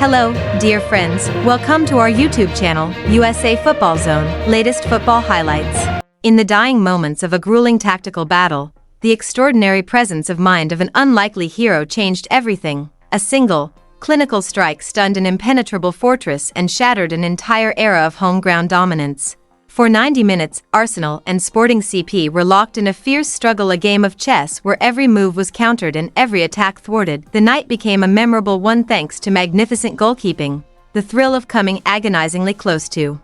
Hello, dear friends, welcome to our YouTube channel, USA Football Zone, latest football highlights. In the dying moments of a grueling tactical battle, the extraordinary presence of mind of an unlikely hero changed everything. A single, clinical strike stunned an impenetrable fortress and shattered an entire era of home ground dominance. For 90 minutes, Arsenal and Sporting CP were locked in a fierce struggle, a game of chess where every move was countered and every attack thwarted. The night became a memorable one thanks to magnificent goalkeeping, the thrill of coming agonizingly close to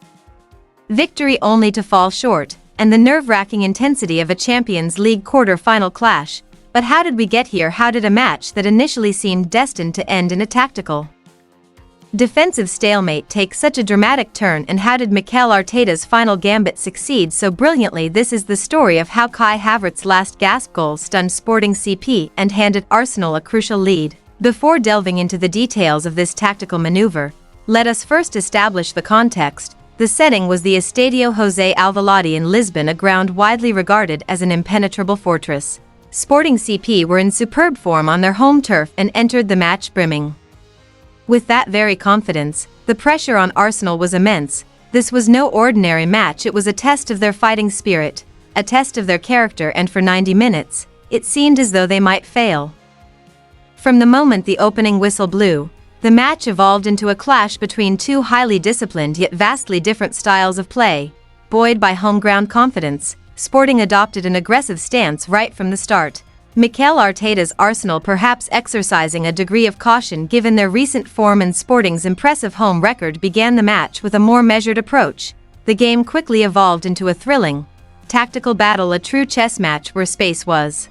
victory only to fall short, and the nerve-wracking intensity of a Champions League quarter-final clash. But how did we get here? How did a match that initially seemed destined to end in a tactical defensive stalemate take such a dramatic turn, and how did Mikel Arteta's final gambit succeed so brilliantly? This is the story of how Kai Havertz's last gasp goal stunned Sporting CP and handed Arsenal a crucial lead. Before delving into the details of this tactical maneuver, let us first establish the context. The setting was the Estadio José Alvalade in Lisbon, a ground widely regarded as an impenetrable fortress. Sporting CP were in superb form on their home turf and entered the match brimming with that very confidence. The pressure on Arsenal was immense. This was no ordinary match, it was a test of their fighting spirit, a test of their character, and for 90 minutes, it seemed as though they might fail. From the moment the opening whistle blew, the match evolved into a clash between two highly disciplined yet vastly different styles of play. Buoyed by home ground confidence, Sporting adopted an aggressive stance right from the start. Mikel Arteta's Arsenal perhaps exercising a degree of caution given their recent form, and Sporting's impressive home record began the match with a more measured approach. The game quickly evolved into a thrilling, tactical battle, a true chess match where space was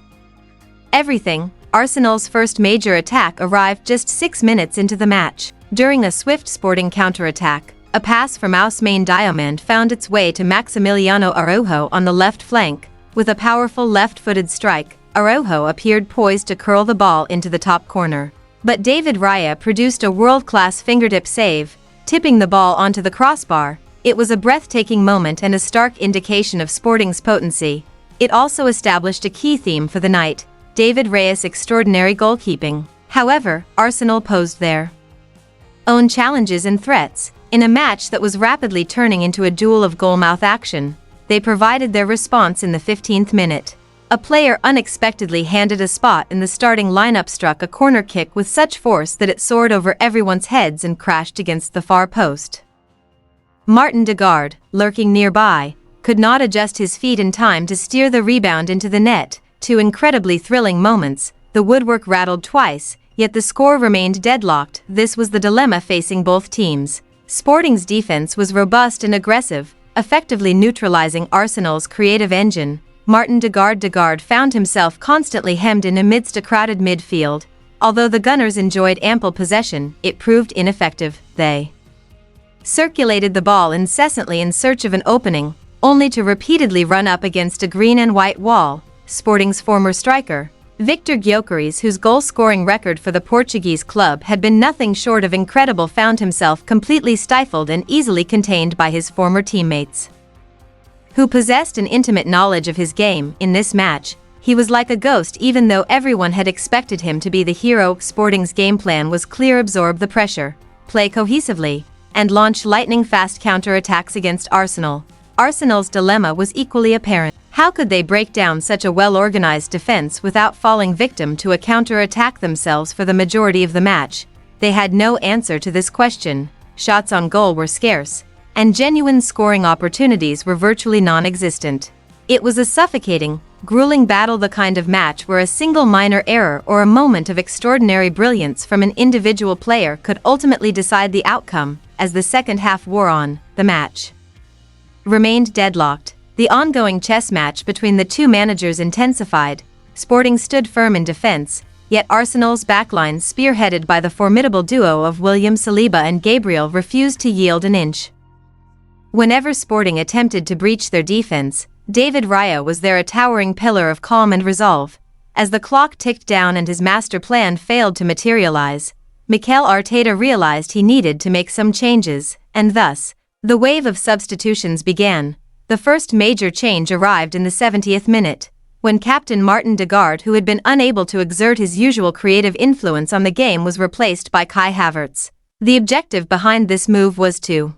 everything. Arsenal's first major attack arrived just 6 minutes into the match. During a swift Sporting counter-attack, a pass from Ousmane Diomande found its way to Maximiliano Araujo on the left flank. With a powerful left-footed strike, Araujo appeared poised to curl the ball into the top corner. But David Raya produced a world-class fingertip save, tipping the ball onto the crossbar. It was a breathtaking moment and a stark indication of Sporting's potency. It also established a key theme for the night: David Raya's extraordinary goalkeeping. However, Arsenal posed their own challenges and threats. In a match that was rapidly turning into a duel of goalmouth action, they provided their response in the 15th minute. A player unexpectedly handed a spot in the starting lineup, struck a corner kick with such force that it soared over everyone's heads and crashed against the far post. Martin Degarde, lurking nearby, could not adjust his feet in time to steer the rebound into the net. Two incredibly thrilling moments. The woodwork rattled twice, yet the score remained deadlocked. This was the dilemma facing both teams. Sporting's defense was robust and aggressive, effectively neutralizing Arsenal's creative engine. Martin Degarde found himself constantly hemmed in amidst a crowded midfield. Although the Gunners enjoyed ample possession, it proved ineffective. They circulated the ball incessantly in search of an opening, only to repeatedly run up against a green and white wall. Sporting's former striker, Victor Gyökeres, whose goal-scoring record for the Portuguese club had been nothing short of incredible, found himself completely stifled and easily contained by his former teammates, who possessed an intimate knowledge of his game. In this match, he was like a ghost, even though everyone had expected him to be the hero. Sporting's game plan was clear: absorb the pressure, play cohesively, and launch lightning-fast counter-attacks against Arsenal. Arsenal's dilemma was equally apparent. How could they break down such a well-organized defense without falling victim to a counter-attack themselves for the majority of the match? They had no answer to this question. Shots on goal were scarce, and genuine scoring opportunities were virtually non-existent. It was a suffocating, grueling battle, the kind of match where a single minor error or a moment of extraordinary brilliance from an individual player could ultimately decide the outcome. As the second half wore on, the match remained deadlocked. The ongoing chess match between the two managers intensified. Sporting stood firm in defense, yet Arsenal's backline, spearheaded by the formidable duo of William Saliba and Gabriel, refused to yield an inch. Whenever Sporting attempted to breach their defense, David Raya was there, a towering pillar of calm and resolve. As the clock ticked down and his master plan failed to materialize, Mikel Arteta realized he needed to make some changes, and thus, the wave of substitutions began. The first major change arrived in the 70th minute, when captain Martin Degarde, who had been unable to exert his usual creative influence on the game, was replaced by Kai Havertz. The objective behind this move was to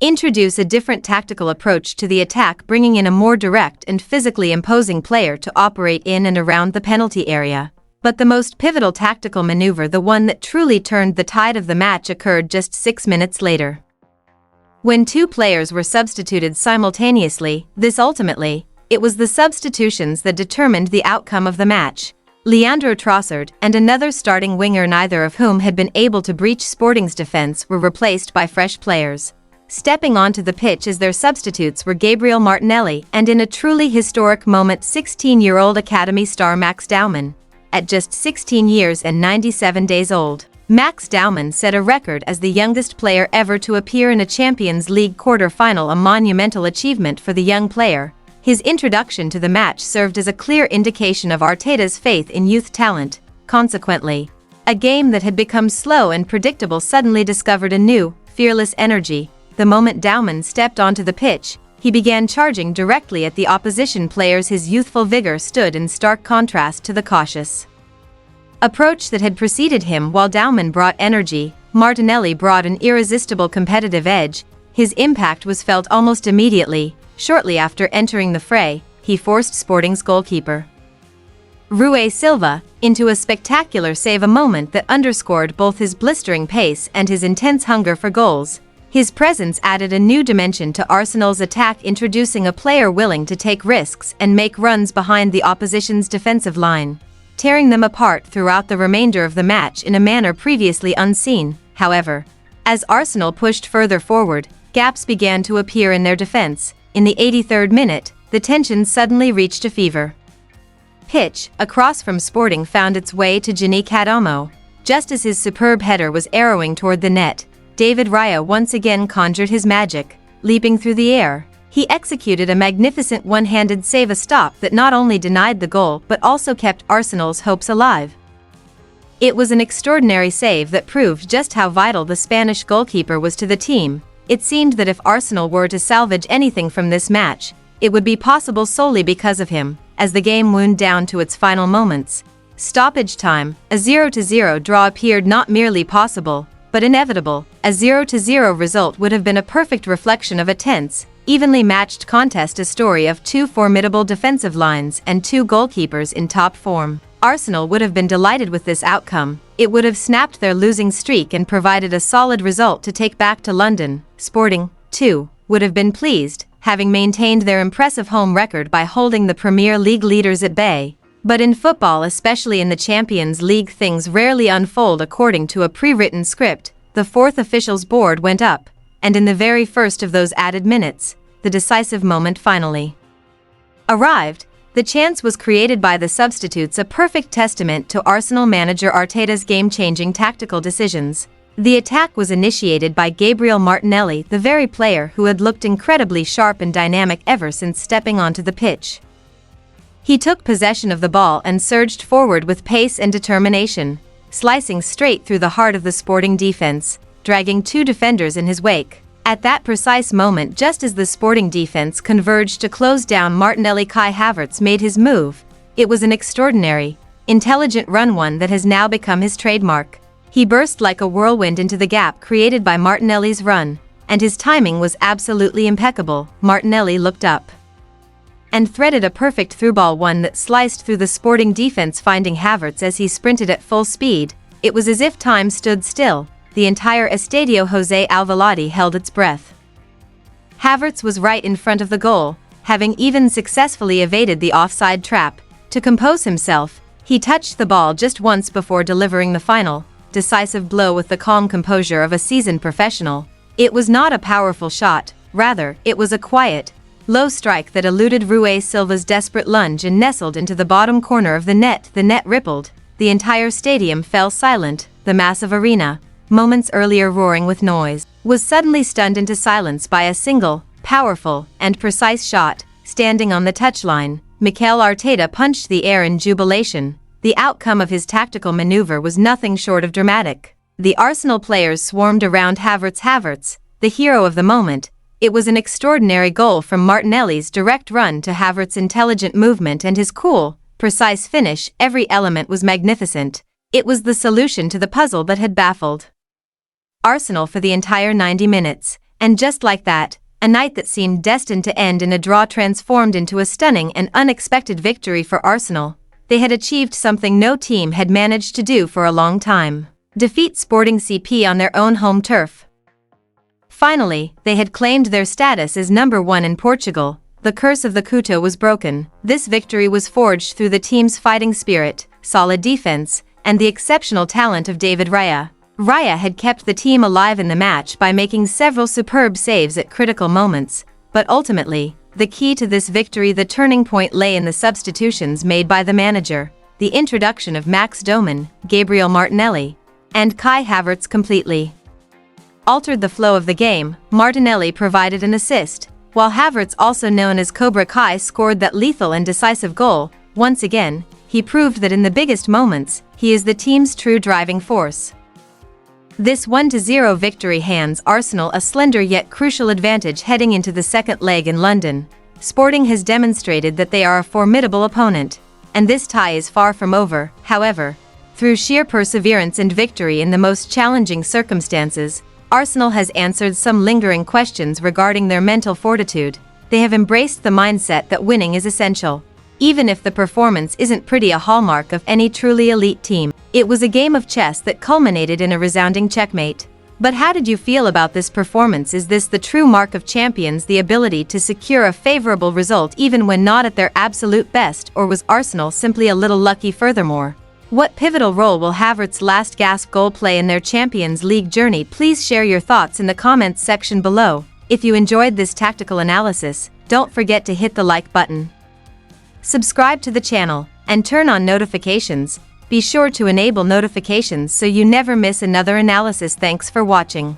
introduce a different tactical approach to the attack, bringing in a more direct and physically imposing player to operate in and around the penalty area. But the most pivotal tactical maneuver, the one that truly turned the tide of the match, occurred just 6 minutes later. When two players were substituted simultaneously, it was the substitutions that determined the outcome of the match. Leandro Trossard and another starting winger, neither of whom had been able to breach Sporting's defense, were replaced by fresh players. Stepping onto the pitch as their substitutes were Gabriel Martinelli and, in a truly historic moment, 16-year-old academy star Max Daumann. At just 16 years and 97 days old, Max Daumann set a record as the youngest player ever to appear in a Champions League quarter-final, a monumental achievement for the young player. His introduction to the match served as a clear indication of Arteta's faith in youth talent. Consequently, a game that had become slow and predictable suddenly discovered a new, fearless energy. The moment Daumann stepped onto the pitch, he began charging directly at the opposition players. His youthful vigor stood in stark contrast to the cautious approach that had preceded him. While Daumann brought energy, Martinelli brought an irresistible competitive edge. His impact was felt almost immediately. Shortly after entering the fray, he forced Sporting's goalkeeper, Rui Silva, into a spectacular save, a moment that underscored both his blistering pace and his intense hunger for goals. His presence added a new dimension to Arsenal's attack, introducing a player willing to take risks and make runs behind the opposition's defensive line, tearing them apart throughout the remainder of the match in a manner previously unseen. However, as Arsenal pushed further forward, gaps began to appear in their defense. In the 83rd minute, the tension suddenly reached a fever pitch. A cross from Sporting found its way to Gini Cardomo. Just as his superb header was arrowing toward the net, David Raya once again conjured his magic. Leaping through the air, he executed a magnificent one-handed save, a stop that not only denied the goal but also kept Arsenal's hopes alive. It was an extraordinary save that proved just how vital the Spanish goalkeeper was to the team. It seemed that if Arsenal were to salvage anything from this match, it would be possible solely because of him. As the game wound down to its final moments, stoppage time, a 0-0 draw appeared not merely possible, but inevitable. A 0-0 result would have been a perfect reflection of a tense, evenly matched contest, a story of two formidable defensive lines and two goalkeepers in top form. Arsenal would have been delighted with this outcome. It would have snapped their losing streak and provided a solid result to take back to London. Sporting, too, would have been pleased, having maintained their impressive home record by holding the Premier League leaders at bay. But in football, especially in the Champions League, things rarely unfold according to a pre-written script. The fourth officials' board went up, and in the very first of those added minutes, the decisive moment finally arrived. The chance was created by the substitutes, a perfect testament to Arsenal manager Arteta's game-changing tactical decisions. The attack was initiated by Gabriel Martinelli, the very player who had looked incredibly sharp and dynamic ever since stepping onto the pitch. He took possession of the ball and surged forward with pace and determination, slicing straight through the heart of the Sporting defense, dragging two defenders in his wake. At that precise moment, just as the Sporting defense converged to close down Martinelli, Kai Havertz made his move. It was an extraordinary, intelligent run, one that has now become his trademark. He burst like a whirlwind into the gap created by Martinelli's run, and his timing was absolutely impeccable. Martinelli looked up and threaded a perfect through-ball, one that sliced through the Sporting defense, finding Havertz as he sprinted at full speed. It was as if time stood still. The entire Estadio José Alvalade held its breath. Havertz was right in front of the goal, having even successfully evaded the offside trap. To compose himself, he touched the ball just once before delivering the final, decisive blow with the calm composure of a seasoned professional. It was not a powerful shot, rather, it was a quiet, low strike that eluded Rui Silva's desperate lunge and nestled into the bottom corner of the net. The net rippled. The entire stadium fell silent. The massive arena, moments earlier roaring with noise, was suddenly stunned into silence by a single, powerful, and precise shot. Standing on the touchline, Mikel Arteta punched the air in jubilation. The outcome of his tactical maneuver was nothing short of dramatic. The Arsenal players swarmed around Havertz, the hero of the moment. It was an extraordinary goal, from Martinelli's direct run to Havertz's intelligent movement and his cool, precise finish. Every element was magnificent. It was the solution to the puzzle that had baffled Arsenal for the entire 90 minutes, and just like that, a night that seemed destined to end in a draw transformed into a stunning and unexpected victory for Arsenal. They had achieved something no team had managed to do for a long time: defeat Sporting CP on their own home turf. Finally, they had claimed their status as number 1 in Portugal. The curse of the Couto was broken. This victory was forged through the team's fighting spirit, solid defense, and the exceptional talent of David Raya. Raya had kept the team alive in the match by making several superb saves at critical moments, but ultimately, the key to this victory, the turning point, lay in the substitutions made by the manager. The introduction of Max Doman, Gabriel Martinelli, and Kai Havertz completely altered the flow of the game. Martinelli provided an assist, while Havertz, also known as Cobra Kai, scored that lethal and decisive goal. Once again, he proved that in the biggest moments, he is the team's true driving force. This 1-0 victory hands Arsenal a slender yet crucial advantage heading into the second leg in London. Sporting has demonstrated that they are a formidable opponent, and this tie is far from over. However, through sheer perseverance and victory in the most challenging circumstances, Arsenal has answered some lingering questions regarding their mental fortitude. They have embraced the mindset that winning is essential, even if the performance isn't pretty, a hallmark of any truly elite team. It was a game of chess that culminated in a resounding checkmate. But how did you feel about this performance? Is this the true mark of champions, the ability to secure a favorable result even when not at their absolute best, or was Arsenal simply a little lucky? Furthermore, what pivotal role will Havertz's last gasp goal play in their Champions League journey? Please share your thoughts in the comments section below. If you enjoyed this tactical analysis, don't forget to hit the like button, subscribe to the channel, and turn on notifications. Be sure to enable notifications so you never miss another analysis. Thanks for watching.